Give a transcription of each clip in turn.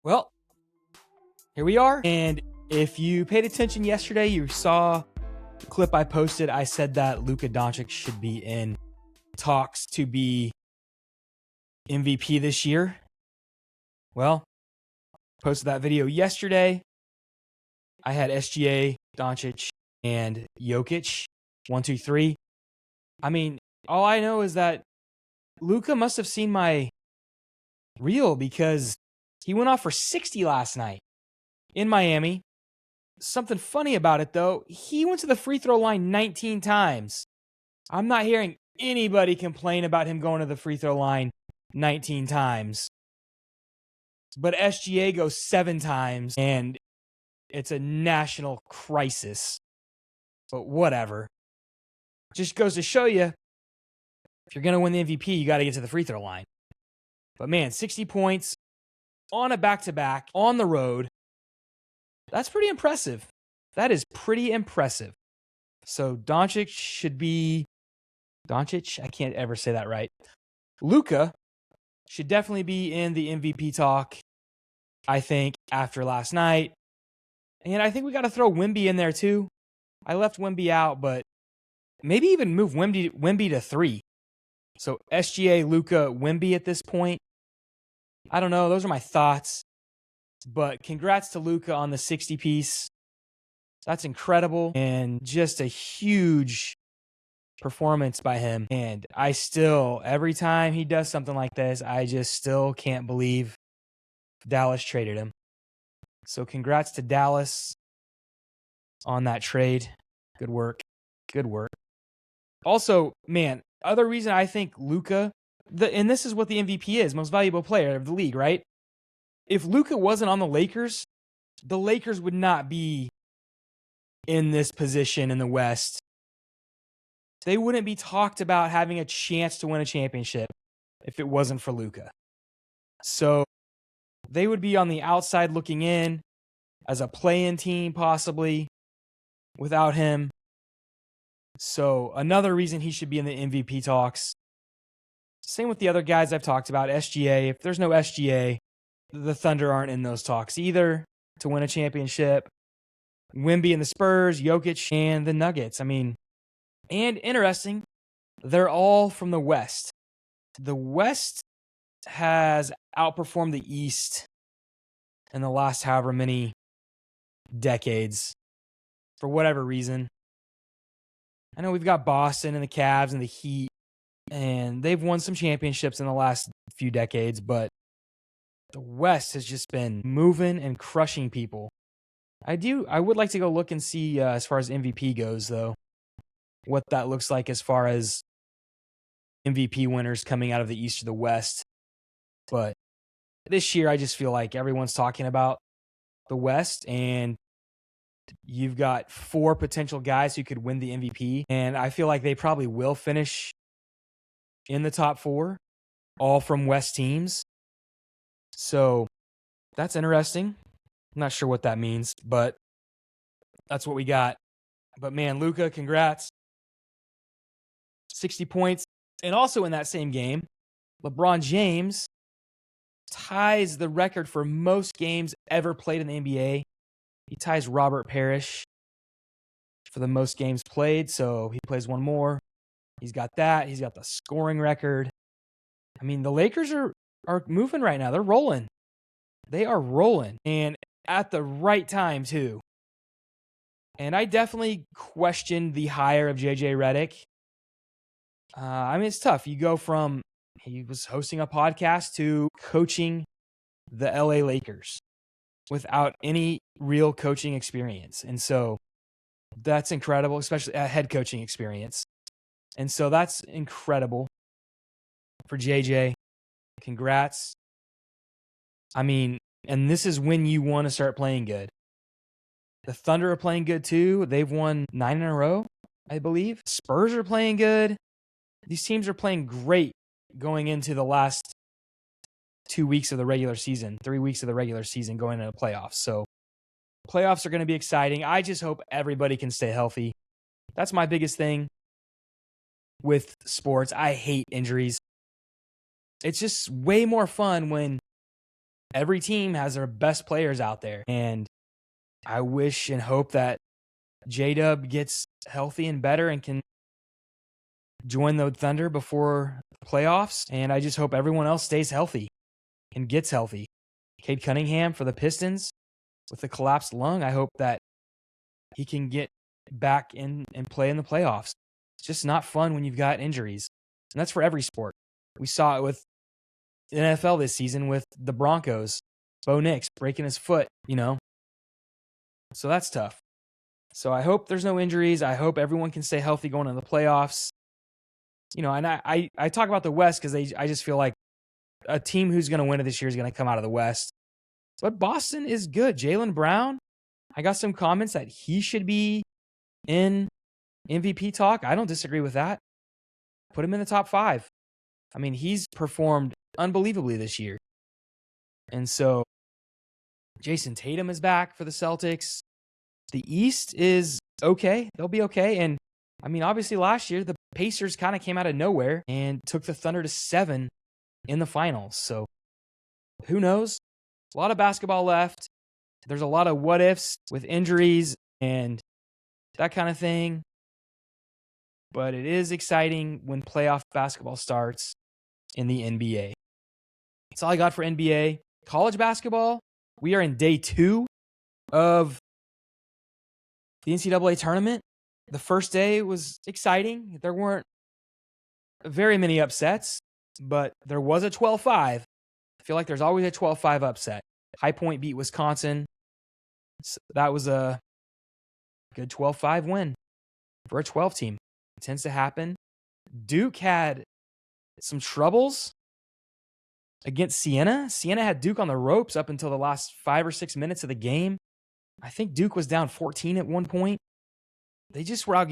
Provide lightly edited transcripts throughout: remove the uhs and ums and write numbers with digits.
Well, here we are. And if you paid attention yesterday, you saw the clip I posted. I said that Luka Doncic should be in talks to be MVP this year. Well, posted that video yesterday. I had SGA, Doncic, and Jokic, 1, 2, 3. I mean, all I know is that Luka must have seen my reel because he went off for 60 last night in Miami. Something funny about it, though, he went to the free throw line 19 times. I'm not hearing anybody complain about him going to the free throw line 19 times. But SGA goes 7 times, and it's a national crisis. But whatever. Just goes to show you, if you're going to win the MVP, you got to get to the free throw line. But man, 60 points on a back-to-back, on the road. That's pretty impressive. That is pretty impressive. So Doncic should be... Doncic? I can't ever say that right. Luka should definitely be in the MVP talk, I think, after last night. And I think we got to throw Wemby in there too. I left Wemby out, but maybe even move Wemby to 3. So SGA, Luka, Wemby at this point. I don't know. Those are my thoughts. But congrats to Luka on the 60 piece. That's incredible. And just a huge performance by him. And I still, every time he does something like this, I just still can't believe Dallas traded him. So congrats to Dallas on that trade. Good work. Good work. Also, man, other reason I think Luka, and this is what the MVP is, most valuable player of the league, right? If Luka wasn't on the Lakers would not be in this position in the West. They wouldn't be talked about having a chance to win a championship if it wasn't for Luka. So they would be on the outside looking in as a play-in team possibly without him. So another reason he should be in the MVP talks. Same with the other guys I've talked about. SGA, if there's no SGA, the Thunder aren't in those talks either to win a championship. Wemby and the Spurs, Jokic and the Nuggets. I mean, and interesting, they're all from the West. The West has outperformed the East in the last however many decades for whatever reason. I know we've got Boston and the Cavs and the Heat, and they've won some championships in the last few decades, but the West has just been moving and crushing people. I would like to go look and see as far as MVP goes, though, what that looks like as far as MVP winners coming out of the East or the West. But this year, I just feel like everyone's talking about the West, and you've got 4 potential guys who could win the MVP, and I feel like they probably will finish in the top 4, all from West teams. So that's interesting. I'm not sure what that means, but that's what we got. But man, Luka, congrats. 60 points. And also in that same game, LeBron James ties the record for most games ever played in the NBA. He ties Robert Parrish for the most games played, so he plays one more. He's got that. He's got the scoring record. I mean, the Lakers are moving right now. They're rolling. They are rolling. And at the right time, too. And I definitely questioned the hire of JJ Redick. I mean, it's tough. You go from he was hosting a podcast to coaching the LA Lakers without any real coaching experience. And so that's incredible, especially a head coaching experience. And so that's incredible for JJ. Congrats. I mean, and this is when you want to start playing good. The Thunder are playing good too. They've won 9 in a row, I believe. Spurs are playing good. These teams are playing great going into the last 2 weeks of the regular season, 3 weeks of the regular season going into the playoffs. So playoffs are going to be exciting. I just hope everybody can stay healthy. That's my biggest thing with sports. I hate injuries. It's just way more fun when every team has their best players out there. And I wish and hope that J-Dub gets healthy and better and can join the Thunder before the playoffs. And I just hope everyone else stays healthy and gets healthy. Cade Cunningham for the Pistons with the collapsed lung, I hope that he can get back in and play in the playoffs. It's just not fun when you've got injuries. And that's for every sport. We saw it with the NFL this season with the Broncos. Bo Nix breaking his foot, So that's tough. So I hope there's no injuries. I hope everyone can stay healthy going into the playoffs. And I talk about the West because I just feel like a team who's going to win it this year is going to come out of the West. But Boston is good. Jaylen Brown, I got some comments that he should be in MVP talk. I don't disagree with that. Put him in the top 5. I mean, he's performed unbelievably this year. And so Jason Tatum is back for the Celtics. The East is okay. They'll be okay. And I mean, obviously last year, the Pacers kind of came out of nowhere and took the Thunder to 7 in the finals. So who knows? A lot of basketball left. There's a lot of what ifs with injuries and that kind of thing. But it is exciting when playoff basketball starts in the NBA. That's all I got for NBA. College basketball, we are in day 2 of the NCAA tournament. The first day was exciting. There weren't very many upsets, but there was a 12-5. I feel like there's always a 12-5 upset. High Point beat Wisconsin. So that was a good 12-5 win for a 12 team. It tends to happen. Duke had some troubles against Siena. Siena had Duke on the ropes up until the last 5 or 6 minutes of the game. I think Duke was down 14 at one point. They just were out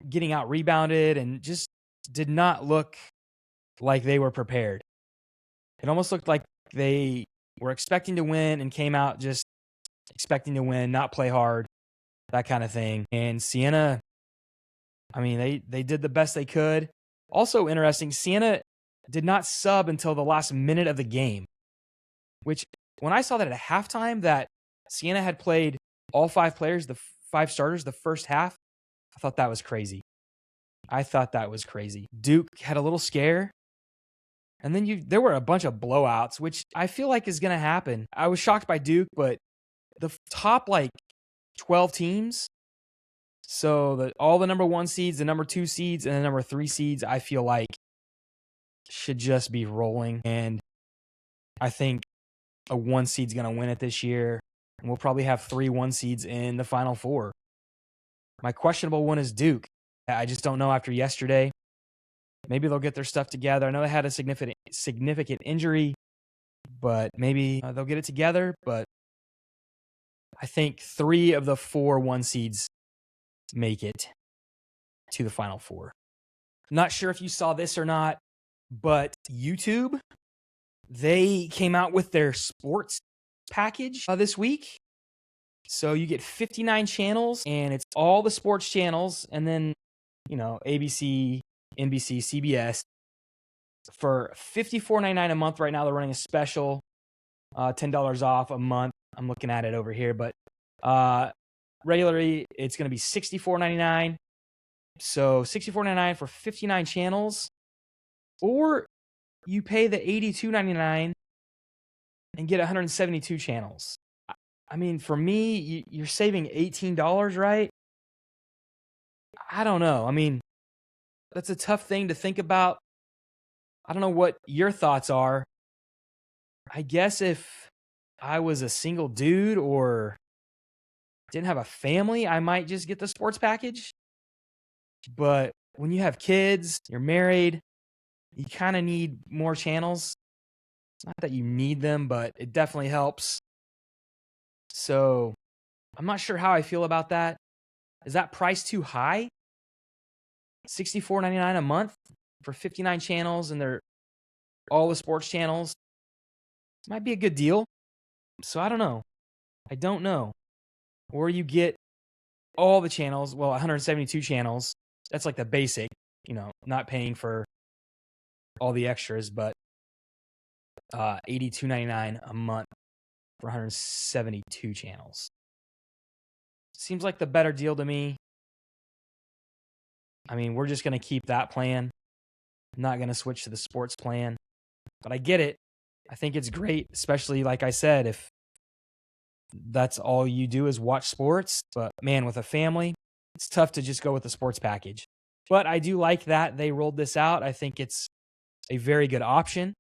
getting out rebounded and just did not look like they were prepared. It almost looked like they were expecting to win and came out just expecting to win, not play hard, that kind of thing. And Siena, I mean, they did the best they could. Also interesting, Siena did not sub until the last minute of the game, which when I saw that at halftime that Siena had played all 5 players, the 5 starters, the first half, I thought that was crazy. Duke had a little scare. And then there were a bunch of blowouts, which I feel like is going to happen. I was shocked by Duke, but the top 12 teams, so all the number 1 seeds, the number 2 seeds, and the number 3 seeds, I feel like should just be rolling. And I think a 1 seed's going to win it this year. And we'll probably have 3 1 seeds in the Final 4. My questionable one is Duke. I just don't know after yesterday. Maybe they'll get their stuff together. I know they had a significant injury, but maybe they'll get it together. But I think 3 of the 4 1 seeds make it to the Final 4. Not sure if you saw this or not, but YouTube, they came out with their sports package this week. So you get 59 channels, and it's all the sports channels, and then, ABC, NBC, CBS. For $54.99 a month right now, they're running a special, $10 off a month. I'm looking at it over here, but regularly it's going to be $64.99. So $64.99 for 59 channels, or you pay the $82.99 and get 172 channels. I mean, for me, you're saving $18, right? I don't know. I mean, that's a tough thing to think about. I don't know what your thoughts are. I guess if I was a single dude or didn't have a family, I might just get the sports package. But when you have kids, you're married, you kind of need more channels. It's not that you need them, but it definitely helps. So I'm not sure how I feel about that. Is that price too high? $64.99 a month for 59 channels, and they're all the sports channels. Might be a good deal. So I don't know. Or you get all the channels, 172 channels. That's like the basic, not paying for all the extras, but $82.99 a month for 172 channels. Seems like the better deal to me. I mean, we're just going to keep that plan. I'm not going to switch to the sports plan. But I get it. I think it's great, especially like I said, if that's all you do is watch sports. But man, with a family, it's tough to just go with the sports package. But I do like that they rolled this out. I think it's a very good option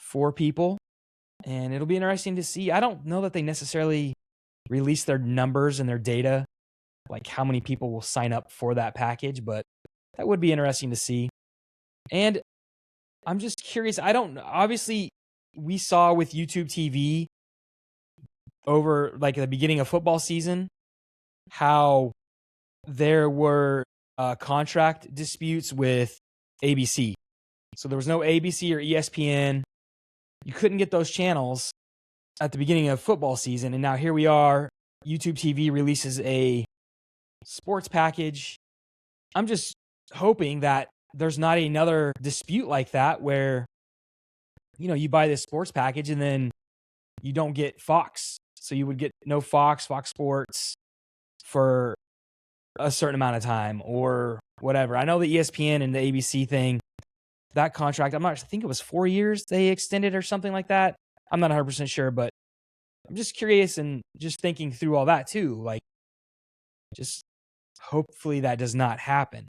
for people. And it'll be interesting to see. I don't know that they necessarily release their numbers and their data, like how many people will sign up for that package, but that would be interesting to see. And I'm just curious. Obviously, we saw with YouTube TV over like at the beginning of football season how there were contract disputes with ABC. So there was no ABC or ESPN. You couldn't get those channels at the beginning of football season. And now here we are. YouTube TV releases a sports package. I'm just hoping that there's not another dispute like that where, you know, you buy this sports package and then you don't get Fox. So you would get no Fox Sports for a certain amount of time or whatever. I know the ESPN and the ABC thing, that contract, I think it was 4 years they extended or something like that. I'm not 100% sure, but I'm just curious and just thinking through all that too. Like, just hopefully that does not happen.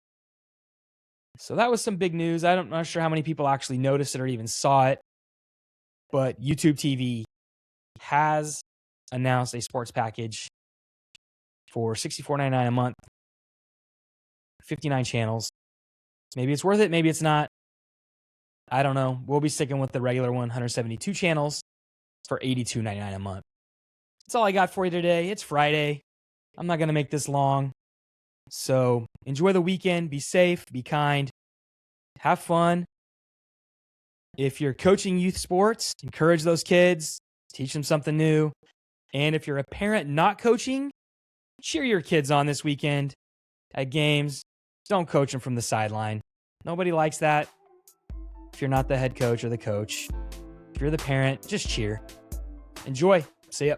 So that was some big news. I'm not sure how many people actually noticed it or even saw it, but YouTube TV has announced a sports package for $64.99 a month, 59 channels. Maybe it's worth it, maybe it's not. I don't know. We'll be sticking with the regular one, 172 channels for $82.99 a month. That's all I got for you today. It's Friday. I'm not going to make this long. So enjoy the weekend. Be safe. Be kind. Have fun. If you're coaching youth sports, encourage those kids. Teach them something new. And if you're a parent not coaching, cheer your kids on this weekend at games. Don't coach them from the sideline. Nobody likes that. If you're not the head coach or the coach, if you're the parent, just cheer. Enjoy. See ya.